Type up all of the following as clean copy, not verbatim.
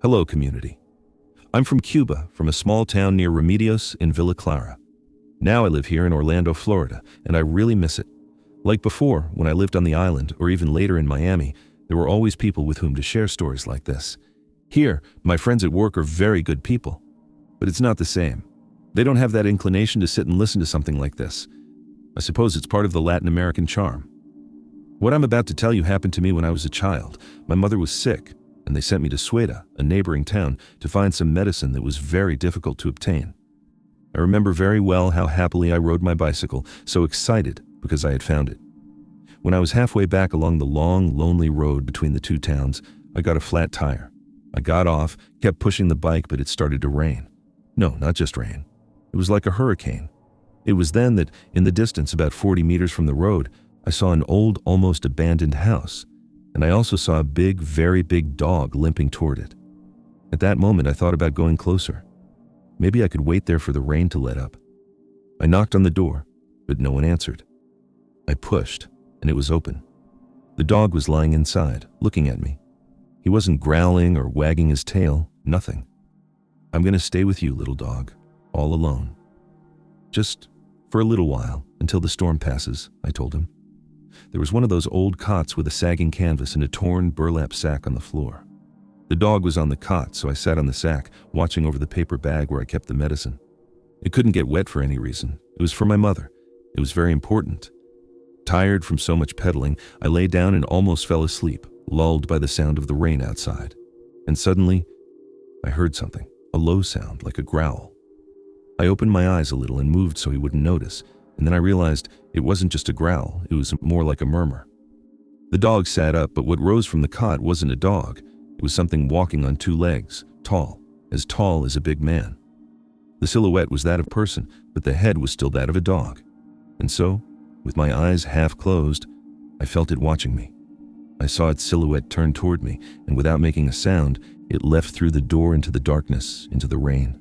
Hello, community. I'm from Cuba, from a small town near Remedios in Villa Clara. Now I live here in Orlando, Florida, and I really miss it. Like before, when I lived on the island, or even later in Miami, there were always people with whom to share stories like this. Here, my friends at work are very good people, but it's not the same. They don't have that inclination to sit and listen to something like this. I suppose it's part of the Latin American charm. What I'm about to tell you happened to me when I was a child. My mother was sick, and they sent me to Sueda, a neighboring town, to find some medicine that was very difficult to obtain. I remember very well how happily I rode my bicycle, so excited because I had found it. When I was halfway back along the long, lonely road between the two towns, I got a flat tire. I got off, kept pushing the bike, but it started to rain. No, not just rain. It was like a hurricane. It was then that, in the distance about 40 meters from the road, I saw an old, almost abandoned house, and I also saw a big, very big dog limping toward it. At that moment, I thought about going closer. Maybe I could wait there for the rain to let up. I knocked on the door, but no one answered. I pushed, and it was open. The dog was lying inside, looking at me. He wasn't growling or wagging his tail, nothing. "I'm going to stay with you, little dog, all alone. Just for a little while, until the storm passes," I told him. There was one of those old cots with a sagging canvas and a torn burlap sack on the floor. The dog was on the cot, so I sat on the sack, watching over the paper bag where I kept the medicine. It couldn't get wet for any reason. It was for my mother. It was very important. Tired from so much pedaling, I lay down and almost fell asleep, lulled by the sound of the rain outside. And suddenly, I heard something, a low sound, like a growl. I opened my eyes a little and moved so he wouldn't notice, and then I realized it wasn't just a growl, it was more like a murmur. The dog sat up, but what rose from the cot wasn't a dog. It was something walking on two legs, tall as a big man. The silhouette was that of a person, but the head was still that of a dog. And so, with my eyes half closed, I felt it watching me. I saw its silhouette turn toward me, and without making a sound, it left through the door into the darkness, into the rain.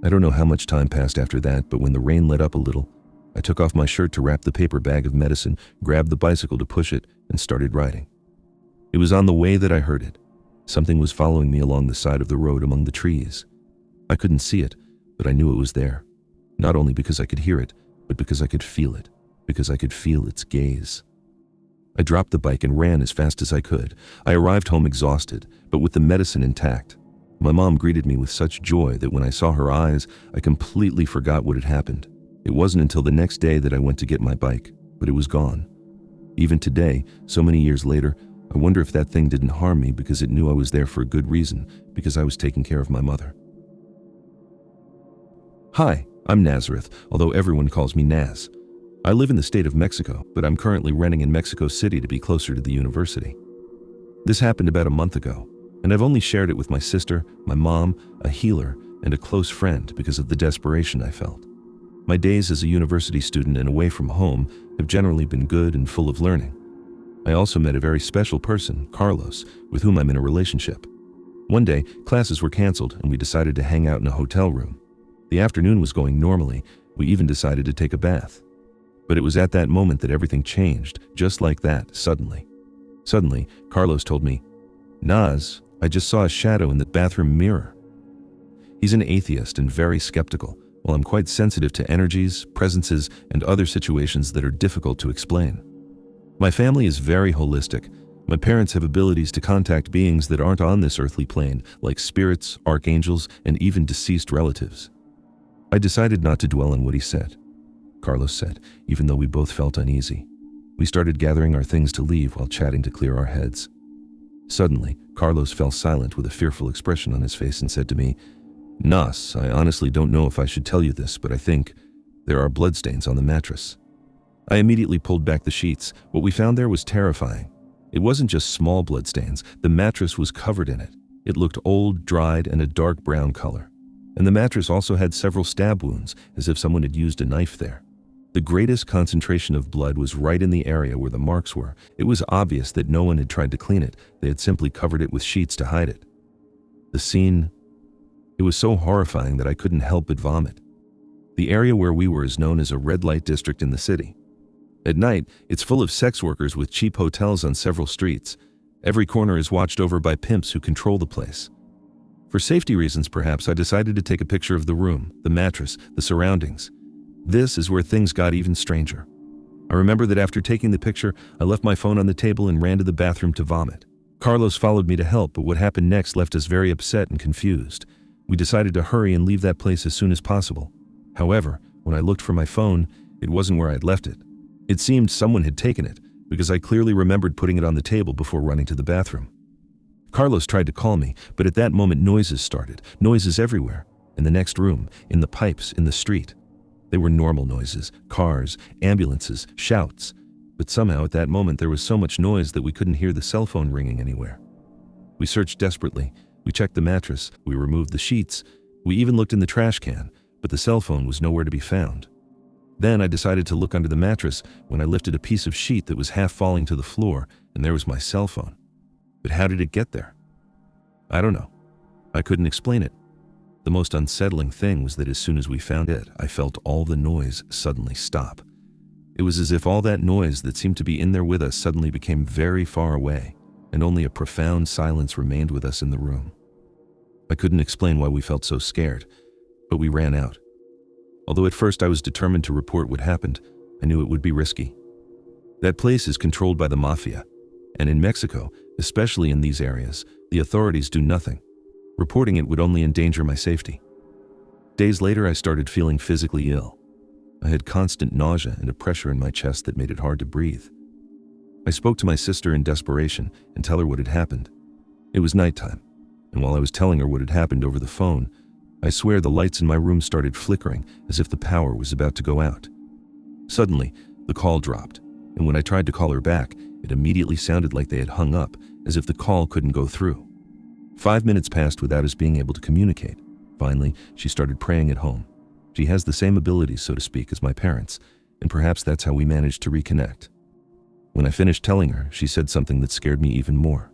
I don't know how much time passed after that, but when the rain let up a little, I took off my shirt to wrap the paper bag of medicine, grabbed the bicycle to push it, and started riding. It was on the way that I heard it. Something was following me along the side of the road among the trees. I couldn't see it, but I knew it was there. Not only because I could hear it, but because I could feel it, because I could feel its gaze. I dropped the bike and ran as fast as I could. I arrived home exhausted, but with the medicine intact. My mom greeted me with such joy that when I saw her eyes, I completely forgot what had happened. It wasn't until the next day that I went to get my bike, but it was gone. Even today, so many years later, I wonder if that thing didn't harm me because it knew I was there for a good reason, because I was taking care of my mother. Hi, I'm Nazareth, although everyone calls me Naz. I live in the state of Mexico, but I'm currently renting in Mexico City to be closer to the university. This happened about a month ago, and I've only shared it with my sister, my mom, a healer, and a close friend because of the desperation I felt. My days as a university student and away from home have generally been good and full of learning. I also met a very special person, Carlos, with whom I'm in a relationship. One day, classes were canceled and we decided to hang out in a hotel room. The afternoon was going normally. We even decided to take a bath. But it was at that moment that everything changed, just like that, suddenly. Suddenly, Carlos told me, "Naz, I just saw a shadow in the bathroom mirror." He's an atheist and very skeptical, while I'm quite sensitive to energies, presences, and other situations that are difficult to explain. My family is very holistic. My parents have abilities to contact beings that aren't on this earthly plane, like spirits, archangels, and even deceased relatives. I decided not to dwell on what he said. Carlos said, even though we both felt uneasy. We started gathering our things to leave while chatting to clear our heads. Suddenly, Carlos fell silent with a fearful expression on his face and said to me, "Nas, I honestly don't know if I should tell you this, but I think there are bloodstains on the mattress." I immediately pulled back the sheets. What we found there was terrifying. It wasn't just small bloodstains. The mattress was covered in it. It looked old, dried, and a dark brown color. And the mattress also had several stab wounds, as if someone had used a knife there. The greatest concentration of blood was right in the area where the marks were. It was obvious that no one had tried to clean it. They had simply covered it with sheets to hide it. The scene, it was so horrifying that I couldn't help but vomit. The area where we were is known as a red light district in the city. At night, it's full of sex workers with cheap hotels on several streets. Every corner is watched over by pimps who control the place. For safety reasons, perhaps, I decided to take a picture of the room, the mattress, the surroundings. This is where things got even stranger. I remember that after taking the picture, I left my phone on the table and ran to the bathroom to vomit. Carlos followed me to help, but what happened next left us very upset and confused. We decided to hurry and leave that place as soon as possible. However, when I looked for my phone, it wasn't where I'd left it. It seemed someone had taken it, because I clearly remembered putting it on the table before running to the bathroom. Carlos tried to call me, but at that moment noises started, noises everywhere. In the next room, in the pipes, in the street. They were normal noises, cars, ambulances, shouts. But somehow at that moment there was so much noise that we couldn't hear the cell phone ringing anywhere. We searched desperately. We checked the mattress, we removed the sheets, we even looked in the trash can, but the cell phone was nowhere to be found. Then I decided to look under the mattress when I lifted a piece of sheet that was half falling to the floor, and there was my cell phone. But how did it get there? I don't know. I couldn't explain it. The most unsettling thing was that as soon as we found it, I felt all the noise suddenly stop. It was as if all that noise that seemed to be in there with us suddenly became very far away, and only a profound silence remained with us in the room. I couldn't explain why we felt so scared, but we ran out. Although at first I was determined to report what happened, I knew it would be risky. That place is controlled by the mafia, and in Mexico, especially in these areas, the authorities do nothing. Reporting it would only endanger my safety. Days later, I started feeling physically ill. I had constant nausea and a pressure in my chest that made it hard to breathe. I spoke to my sister in desperation and tell her what had happened. It was nighttime, and while I was telling her what had happened over the phone, I swear the lights in my room started flickering as if the power was about to go out. Suddenly, the call dropped, and when I tried to call her back, it immediately sounded like they had hung up, as if the call couldn't go through. 5 minutes passed without us being able to communicate. Finally, she started praying at home. She has the same abilities, so to speak, as my parents, and perhaps that's how we managed to reconnect. When I finished telling her, she said something that scared me even more.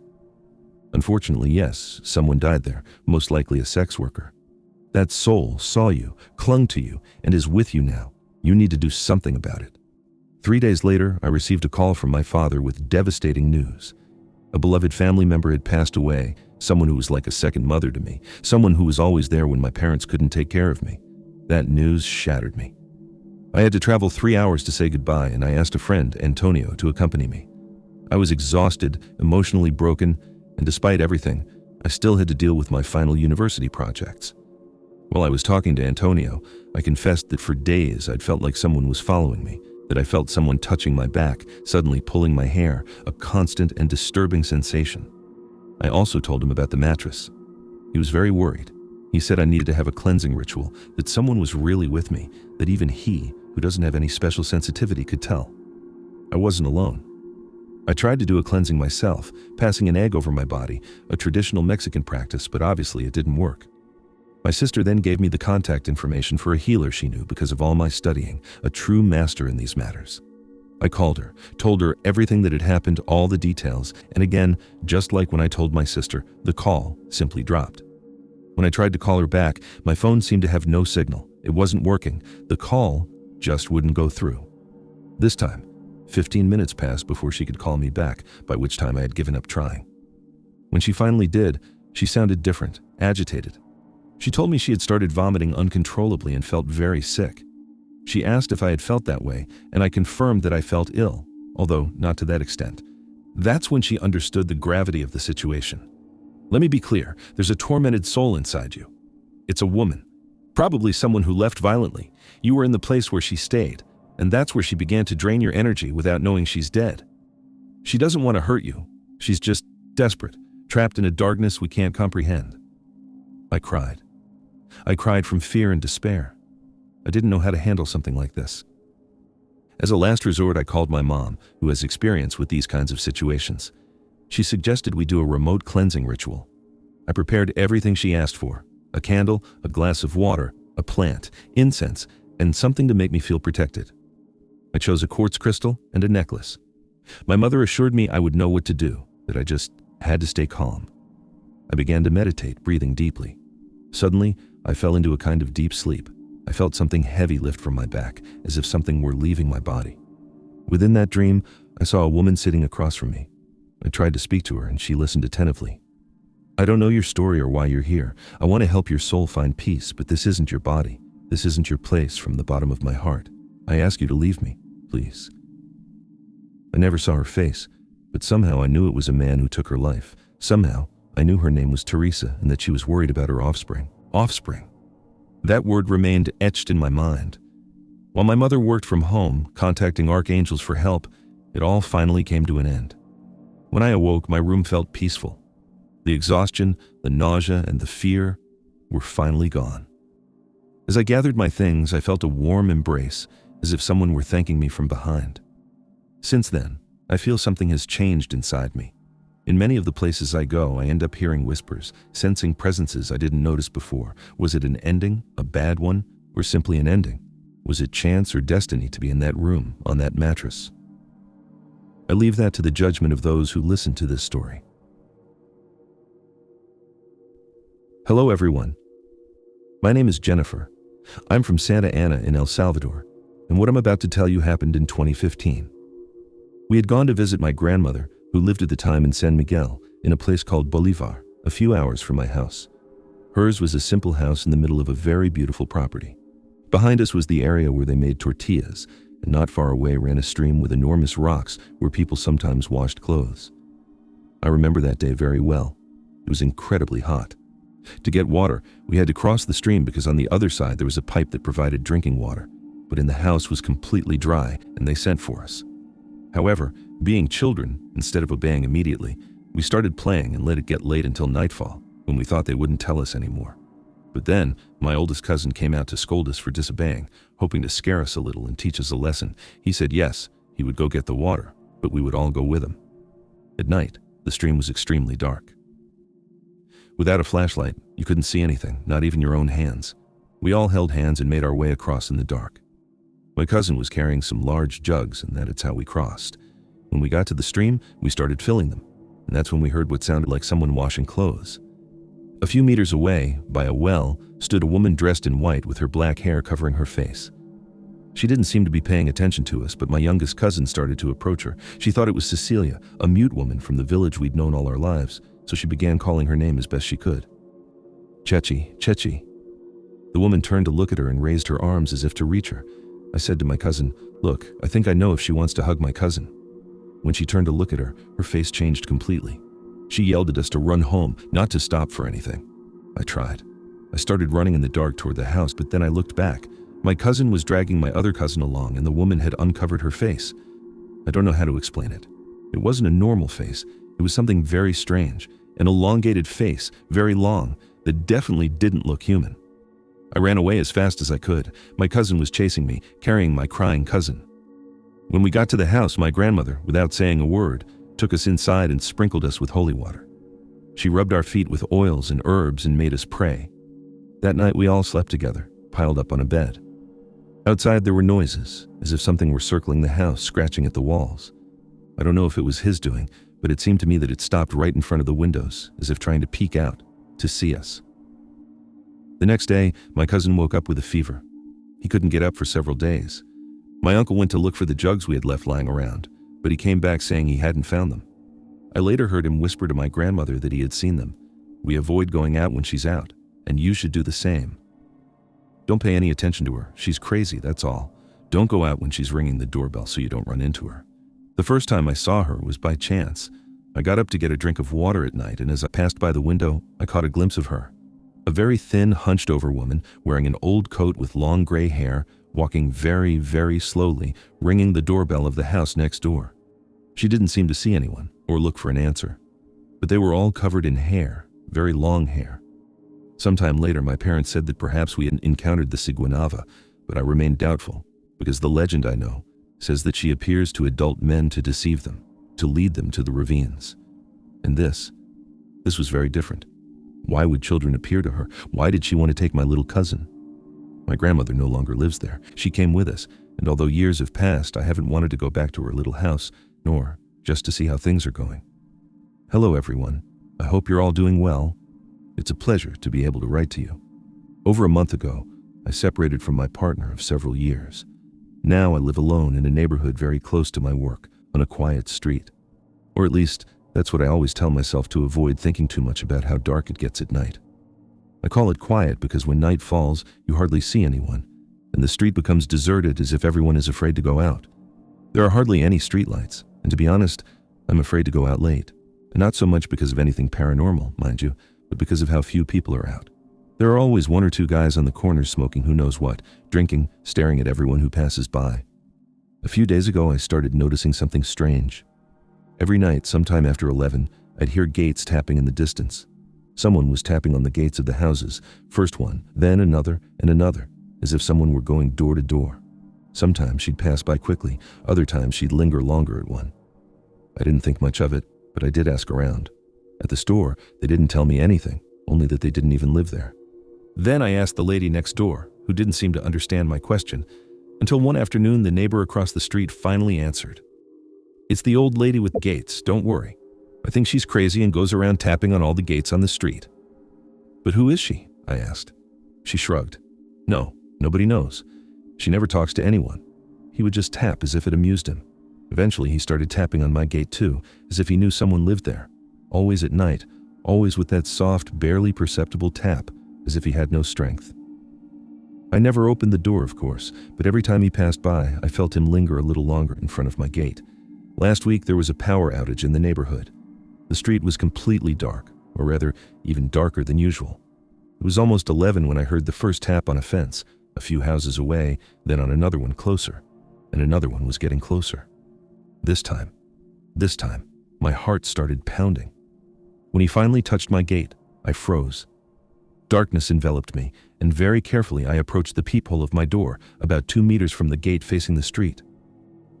Unfortunately, yes, someone died there, most likely a sex worker. That soul saw you, clung to you, and is with you now. You need to do something about it. 3 days later, I received a call from my father with devastating news. A beloved family member had passed away, someone who was like a second mother to me, someone who was always there when my parents couldn't take care of me. That news shattered me. I had to travel 3 hours to say goodbye, and I asked a friend, Antonio, to accompany me. I was exhausted, emotionally broken, and despite everything, I still had to deal with my final university projects. While I was talking to Antonio, I confessed that for days I'd felt like someone was following me, that I felt someone touching my back, suddenly pulling my hair, a constant and disturbing sensation. I also told him about the mattress. He was very worried. He said I needed to have a cleansing ritual, that someone was really with me, that even he, who doesn't have any special sensitivity, could tell. I wasn't alone. I tried to do a cleansing myself, passing an egg over my body, a traditional Mexican practice, but obviously it didn't work. My sister then gave me the contact information for a healer she knew because of all my studying, a true master in these matters. I called her, told her everything that had happened, all the details, and again, just like when I told my sister, the call simply dropped. When I tried to call her back, my phone seemed to have no signal. It wasn't working. The call just wouldn't go through. This time, 15 minutes passed before she could call me back, by which time I had given up trying. When she finally did, she sounded different, agitated. She told me she had started vomiting uncontrollably and felt very sick. She asked if I had felt that way, and I confirmed that I felt ill, although not to that extent. That's when she understood the gravity of the situation. Let me be clear, there's a tormented soul inside you. It's a woman, probably someone who left violently. You were in the place where she stayed, and that's where she began to drain your energy without knowing she's dead. She doesn't want to hurt you. She's just desperate, trapped in a darkness we can't comprehend. I cried. I cried from fear and despair. I didn't know how to handle something like this. As a last resort, I called my mom, who has experience with these kinds of situations. She suggested we do a remote cleansing ritual. I prepared everything she asked for: a candle, a glass of water, a plant, incense, and something to make me feel protected. I chose a quartz crystal and a necklace. My mother assured me I would know what to do, that I just had to stay calm. I began to meditate, breathing deeply. Suddenly, I fell into a kind of deep sleep. I felt something heavy lift from my back, as if something were leaving my body. Within that dream, I saw a woman sitting across from me. I tried to speak to her, and she listened attentively. I don't know your story or why you're here. I want to help your soul find peace, but this isn't your body. This isn't your place from the bottom of my heart. I ask you to leave me, please. I never saw her face, but somehow I knew it was a man who took her life. Somehow, I knew her name was Teresa and that she was worried about her offspring. Offspring. That word remained etched in my mind. While my mother worked from home, contacting archangels for help, it all finally came to an end. When I awoke, my room felt peaceful. The exhaustion, the nausea, and the fear were finally gone. As I gathered my things, I felt a warm embrace, as if someone were thanking me from behind. Since then, I feel something has changed inside me. In many of the places I go, I end up hearing whispers, sensing presences I didn't notice before. Was it an ending, a bad one, or simply an ending? Was it chance or destiny to be in that room, on that mattress? I leave that to the judgment of those who listen to this story. Hello everyone. My name is Jennifer. I'm from Santa Ana in El Salvador, and what I'm about to tell you happened in 2015. We had gone to visit my grandmother, who lived at the time in San Miguel, in a place called Bolivar, a few hours from my house. Hers was a simple house in the middle of a very beautiful property. Behind us was the area where they made tortillas, and not far away ran a stream with enormous rocks where people sometimes washed clothes. I remember that day very well. It was incredibly hot. To get water, we had to cross the stream because on the other side there was a pipe that provided drinking water, but in the house was completely dry and they sent for us. However, being children, instead of obeying immediately, we started playing and let it get late until nightfall, when we thought they wouldn't tell us anymore. But then, my oldest cousin came out to scold us for disobeying, hoping to scare us a little and teach us a lesson. He said yes, he would go get the water, but we would all go with him. At night, the stream was extremely dark. Without a flashlight, you couldn't see anything, not even your own hands. We all held hands and made our way across in the dark. My cousin was carrying some large jugs, and that's how we crossed. When we got to the stream, we started filling them, and that's when we heard what sounded like someone washing clothes. A few meters away, by a well, stood a woman dressed in white with her black hair covering her face. She didn't seem to be paying attention to us, but my youngest cousin started to approach her. She thought it was Cecilia, a mute woman from the village we'd known all our lives, so she began calling her name as best she could. Chechi, Chechi. The woman turned to look at her and raised her arms as if to reach her. I said to my cousin, "Look, I think I know if she wants to hug my cousin." When she turned to look at her, her face changed completely. She yelled at us to run home, not to stop for anything. I tried. I started running in the dark toward the house, but then I looked back. My cousin was dragging my other cousin along, and the woman had uncovered her face. I don't know how to explain it. It wasn't a normal face. It was something very strange, an elongated face, very long, that definitely didn't look human. I ran away as fast as I could. My cousin was chasing me, carrying my crying cousin. When we got to the house, my grandmother, without saying a word, took us inside and sprinkled us with holy water. She rubbed our feet with oils and herbs and made us pray. That night we all slept together, piled up on a bed. Outside there were noises, as if something were circling the house, scratching at the walls. I don't know if it was his doing, but it seemed to me that it stopped right in front of the windows, as if trying to peek out, to see us. The next day, my cousin woke up with a fever. He couldn't get up for several days. My uncle went to look for the jugs we had left lying around, but he came back saying he hadn't found them. I later heard him whisper to my grandmother that he had seen them. "We avoid going out when she's out, and you should do the same. Don't pay any attention to her. She's crazy, that's all. Don't go out when she's ringing the doorbell so you don't run into her." The first time I saw her was by chance. I got up to get a drink of water at night, and as I passed by the window, I caught a glimpse of her. A very thin, hunched-over woman, wearing an old coat with long gray hair, walking very, very slowly, ringing the doorbell of the house next door. She didn't seem to see anyone, or look for an answer. But they were all covered in hair, very long hair. Sometime later, my parents said that perhaps we had encountered the Ciguanaba, but I remained doubtful, because the legend I know says that she appears to adult men to deceive them, to lead them to the ravines. And this was very different. Why would children appear to her? Why did she want to take my little cousin? My grandmother no longer lives there. She came with us, and although years have passed, I haven't wanted to go back to her little house, nor just to see how things are going. Hello, everyone. I hope you're all doing well. It's a pleasure to be able to write to you. Over a month ago, I separated from my partner of several years. Now I live alone in a neighborhood very close to my work, on a quiet street. Or at least, That's what I always tell myself to avoid thinking too much about how dark it gets at night. I call it quiet because when night falls, you hardly see anyone, and the street becomes deserted as if everyone is afraid to go out. There are hardly any streetlights, and to be honest, I'm afraid to go out late. And not so much because of anything paranormal, mind you, but because of how few people are out. There are always one or two guys on the corners smoking who knows what, drinking, staring at everyone who passes by. A few days ago, I started noticing something strange. Every night, sometime after 11, I'd hear gates tapping in the distance. Someone was tapping on the gates of the houses, first one, then another, and another, as if someone were going door to door. Sometimes she'd pass by quickly, other times she'd linger longer at one. I didn't think much of it, but I did ask around. At the store, they didn't tell me anything, only that they didn't even live there. Then I asked the lady next door, who didn't seem to understand my question, until one afternoon the neighbor across the street finally answered. "It's the old lady with gates, don't worry. I think she's crazy and goes around tapping on all the gates on the street." "But who is she?" I asked. She shrugged. "No, nobody knows. She never talks to anyone." He would just tap as if it amused him. Eventually he started tapping on my gate too, as if he knew someone lived there. Always at night, always with that soft, barely perceptible tap, as if he had no strength. I never opened the door, of course, but every time he passed by, I felt him linger a little longer in front of my gate. Last week there was a power outage in the neighborhood. The street was completely dark, or rather, even darker than usual. It was almost 11 when I heard the first tap on a fence, a few houses away, then on another one closer, and another one was getting closer. This time, my heart started pounding. When he finally touched my gate, I froze. Darkness enveloped me, and very carefully I approached the peephole of my door, about 2 meters from the gate facing the street.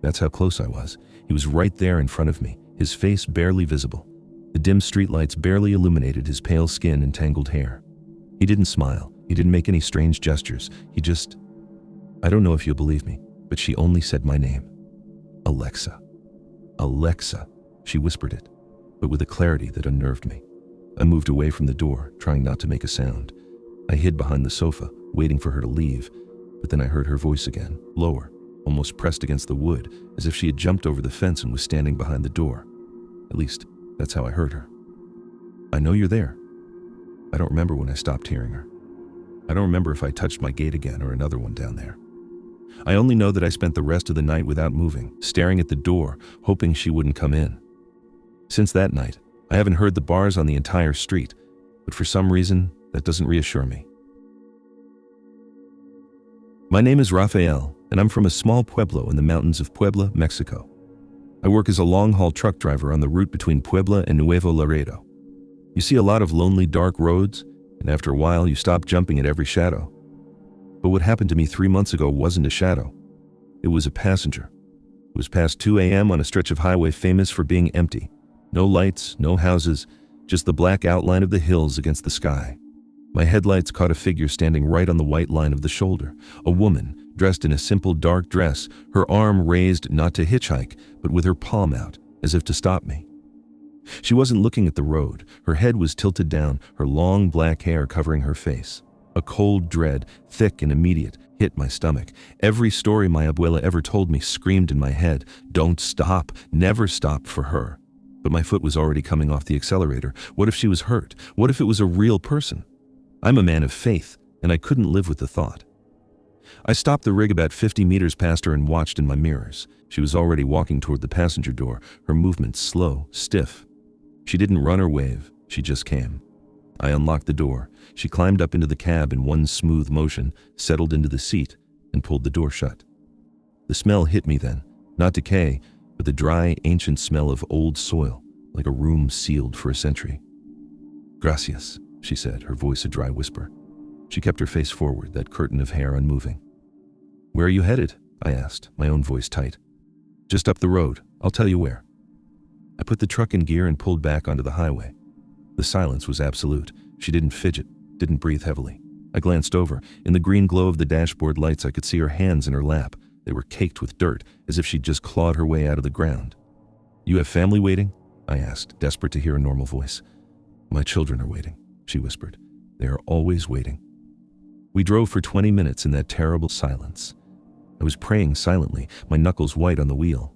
That's how close I was. He was right there in front of me, his face barely visible. The dim streetlights barely illuminated his pale skin and tangled hair. He didn't smile. He didn't make any strange gestures. I don't know if you'll believe me, but she only said my name. Alexa. Alexa. She whispered it, but with a clarity that unnerved me. I moved away from the door, trying not to make a sound. I hid behind the sofa, waiting for her to leave, but then I heard her voice again, lower, almost pressed against the wood, as if she had jumped over the fence and was standing behind the door. At least, that's how I heard her. "I know you're there." I don't remember when I stopped hearing her. I don't remember if I touched my gate again or another one down there. I only know that I spent the rest of the night without moving, staring at the door, hoping she wouldn't come in. Since that night, I haven't heard the bars on the entire street, but for some reason, that doesn't reassure me. My name is Rafael, and I'm from a small pueblo in the mountains of Puebla, Mexico. I work as a long-haul truck driver on the route between Puebla and Nuevo Laredo. You see a lot of lonely, dark roads, and after a while, you stop jumping at every shadow. But what happened to me 3 months ago wasn't a shadow. It was a passenger. It was past 2 a.m. on a stretch of highway famous for being empty. No lights, no houses, just the black outline of the hills against the sky. My headlights caught a figure standing right on the white line of the shoulder, a woman dressed in a simple dark dress, her arm raised not to hitchhike, but with her palm out, as if to stop me. She wasn't looking at the road. Her head was tilted down, her long black hair covering her face. A cold dread, thick and immediate, hit my stomach. Every story my abuela ever told me screamed in my head, "Don't stop, never stop for her." But my foot was already coming off the accelerator. What if she was hurt? What if it was a real person? I'm a man of faith, and I couldn't live with the thought. I stopped the rig about 50 meters past her and watched in my mirrors. She was already walking toward the passenger door, her movements slow, stiff. She didn't run or wave, she just came. I unlocked the door. She climbed up into the cab in one smooth motion, settled into the seat, and pulled the door shut. The smell hit me then, not decay, but the dry, ancient smell of old soil, like a room sealed for a century. "Gracias," she said, her voice a dry whisper. She kept her face forward, that curtain of hair unmoving. "Where are you headed?" I asked, my own voice tight. "Just up the road. I'll tell you where." I put the truck in gear and pulled back onto the highway. The silence was absolute. She didn't fidget, didn't breathe heavily. I glanced over. In the green glow of the dashboard lights, I could see her hands in her lap. They were caked with dirt, as if she'd just clawed her way out of the ground. "You have family waiting?" I asked, desperate to hear a normal voice. "My children are waiting," she whispered. "They are always waiting." We drove for 20 minutes in that terrible silence. I was praying silently, my knuckles white on the wheel.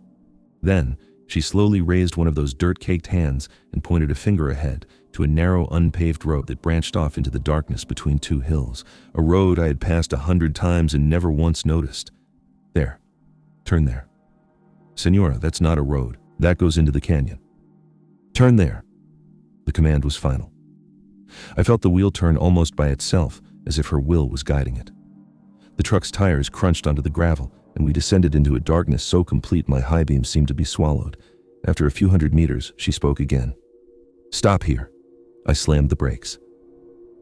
Then, She slowly raised one of those dirt-caked hands and pointed a finger ahead to a narrow, unpaved road that branched off into the darkness between two hills, a road I had passed 100 times and never once noticed. There. Turn there. Senora, that's not a road. That goes into the canyon. Turn there. The command was final. I felt the wheel turn almost by itself, as if her will was guiding it. The truck's tires crunched onto the gravel, and we descended into a darkness so complete my high beam seemed to be swallowed. After a few hundred meters, she spoke again. Stop here. I slammed the brakes.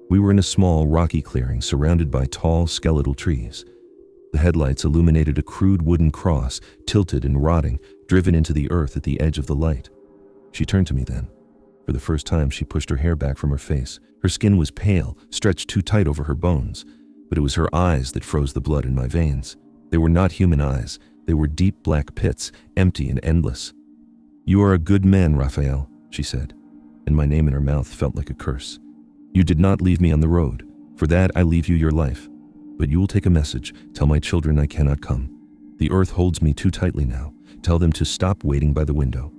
We were in a small, rocky clearing surrounded by tall, skeletal trees. The headlights illuminated a crude wooden cross, tilted and rotting, driven into the earth at the edge of the light. She turned to me then. For the first time, she pushed her hair back from her face. Her skin was pale, stretched too tight over her bones, but it was her eyes that froze the blood in my veins. They were not human eyes. They were deep black pits, empty and endless. You are a good man, Raphael, she said, and my name in her mouth felt like a curse. You did not leave me on the road. For that, I leave you your life. But you will take a message. Tell my children I cannot come. The earth holds me too tightly now. Tell them to stop waiting by the window.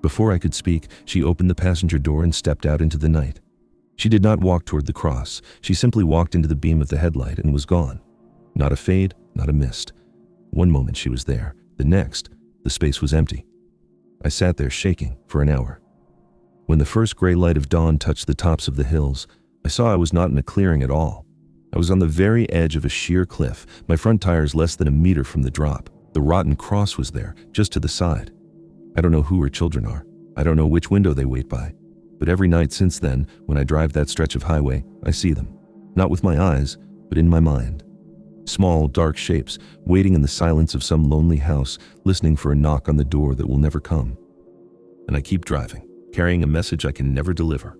Before I could speak, she opened the passenger door and stepped out into the night. She did not walk toward the cross. She simply walked into the beam of the headlight and was gone. Not a fade, not a mist. One moment she was there. The next, the space was empty. I sat there shaking for an hour. When the first gray light of dawn touched the tops of the hills, I saw I was not in a clearing at all. I was on the very edge of a sheer cliff, my front tires less than a meter from the drop. The rotten cross was there, just to the side. I don't know who her children are. I don't know which window they wait by. But every night since then, when I drive that stretch of highway, I see them. Not with my eyes, but in my mind. Small, dark shapes, waiting in the silence of some lonely house, listening for a knock on the door that will never come. And I keep driving, carrying a message I can never deliver.